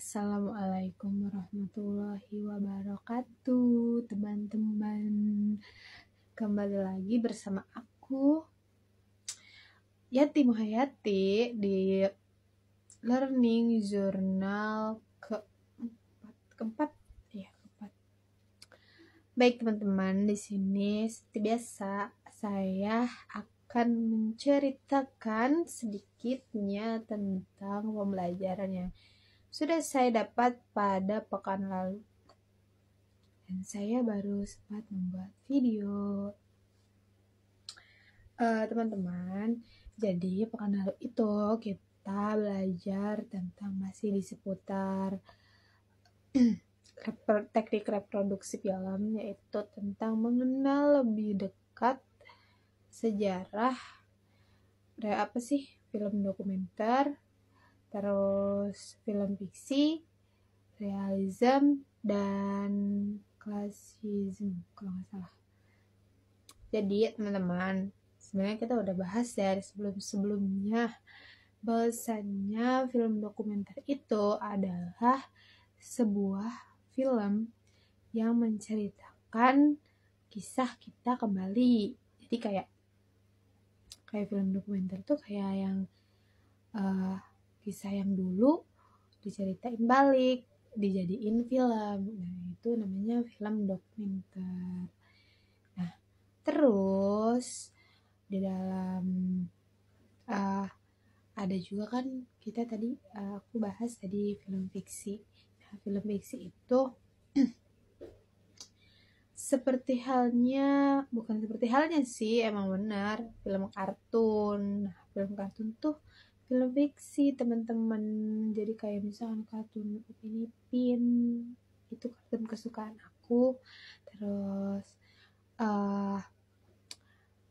Assalamualaikum warahmatullahi wabarakatuh, teman-teman. Kembali lagi bersama aku, Yati Muhayati, di Learning Journal keempat. Baik teman-teman, di sini seperti biasa saya akan menceritakan sedikitnya tentang pembelajaran yang sudah saya dapat pada pekan lalu, dan saya baru sempat membuat video. Teman-teman, jadi pekan lalu itu kita belajar tentang masih di seputar teknik reproduksi film, yaitu tentang mengenal lebih dekat sejarah film dokumenter, terus film fiksi, realism, dan klasisme kalau nggak salah. Jadi teman-teman, sebenarnya kita udah bahas dari sebelumnya bahwasannya film dokumenter itu adalah sebuah film yang menceritakan kisah kita kembali. Jadi kayak film dokumenter tuh kayak yang kisah yang dulu diceritain balik, dijadiin film. Nah, itu namanya film dokumenter. Nah, terus di dalam ada juga kan kita tadi aku bahas tadi film fiksi. Nah, film fiksi itu bukan seperti halnya sih, emang benar film kartun. Nah, film kartun tuh film fiksi teman-teman. Jadi kayak misalkan kartun Upin Ipin, itu kartun kesukaan aku. Terus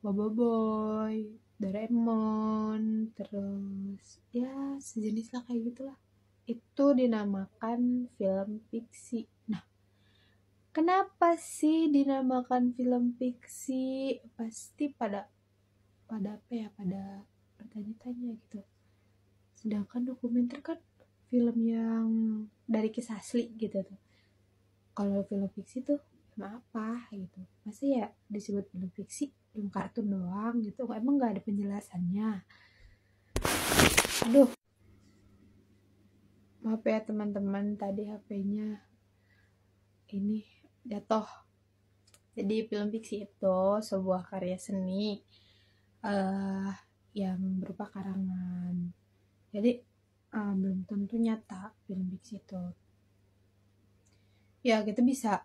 Boboiboy, Doraemon, terus ya sejenis lah kayak gitulah. Itu dinamakan film fiksi. Nah, kenapa sih dinamakan film fiksi? Pasti pada bertanya-tanya gitu. Sedangkan dokumenter kan film yang dari kisah asli gitu tuh. Kalau film fiksi tuh film apa gitu? Masa ya disebut film fiksi, film kartun doang gitu? Emang nggak ada penjelasannya? Aduh, maaf ya teman-teman, tadi HP-nya ini jatuh. Jadi film fiksi itu sebuah karya seni yang berupa karangan. Jadi belum tentu nyata film fiksi itu. Ya kita bisa,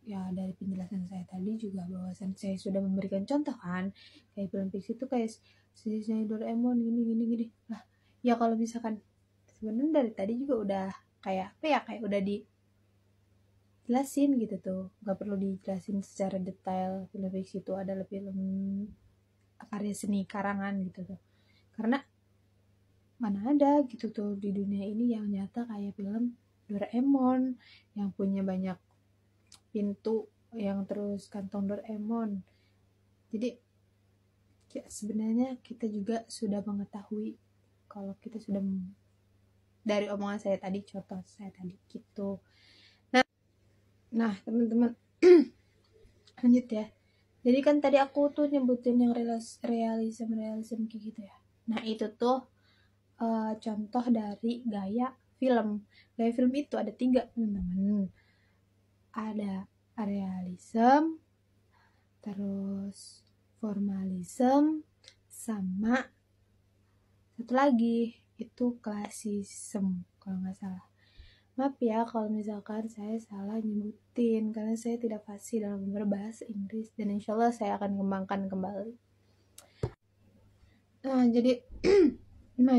ya dari penjelasan saya tadi juga bahwasan saya sudah memberikan contoh kan, kayak film fiksi itu kayak sejenisnya Doraemon gini lah. Ya kalau misalkan sebenarnya dari tadi juga udah kayak udah dijelasin gitu tuh, nggak perlu dijelasin secara detail. Film fiksi itu adalah film karya seni karangan gitu tuh, karena mana ada gitu tuh di dunia ini yang nyata kayak film Doraemon yang punya banyak pintu, yang terus kantong Doraemon. Jadi ya, sebenarnya kita juga sudah mengetahui kalau kita sudah dari omongan saya tadi, contoh saya tadi gitu. Nah teman-teman, lanjut ya. Jadi kan tadi aku tuh nyebutin yang realism kayak gitu ya. Nah itu tuh contoh dari gaya film. Gaya film itu ada 3 teman-teman. Ada realism, terus formalism, sama satu lagi itu klasisme kalau nggak salah. Maaf ya kalau misalkan saya salah nyebutin, karena saya tidak fasih dalam berbahasa Inggris, dan insya Allah saya akan kembangkan kembali.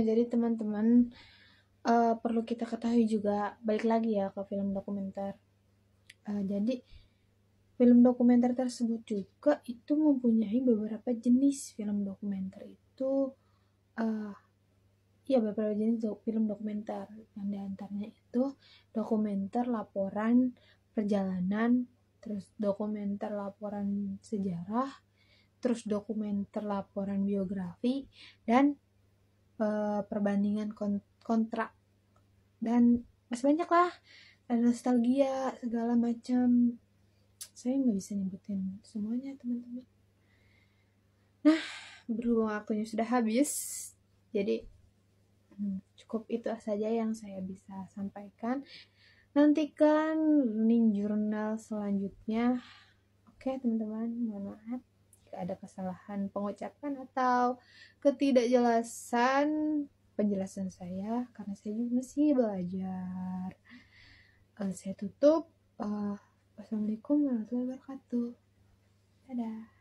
Jadi teman-teman, perlu kita ketahui juga, balik lagi ya ke film dokumenter. Jadi film dokumenter tersebut juga itu mempunyai beberapa jenis film dokumenter itu. Beberapa jenis film dokumenter, yang diantaranya itu dokumenter laporan perjalanan, terus dokumenter laporan sejarah, terus dokumenter laporan biografi, dan perbandingan kontrak, dan masih banyak lah, ada nostalgia segala macam. Saya nggak bisa nyebutin semuanya teman-teman. Nah, berhubung waktunya sudah habis, jadi cukup itu saja yang saya bisa sampaikan. Nantikan learning journal selanjutnya. Oke teman-teman, mohon maaf jika ada kesalahan pengucapan atau ketidakjelasan penjelasan saya, karena saya juga masih belajar. Saya tutup. Wassalamualaikum warahmatullahi wabarakatuh. Dadah.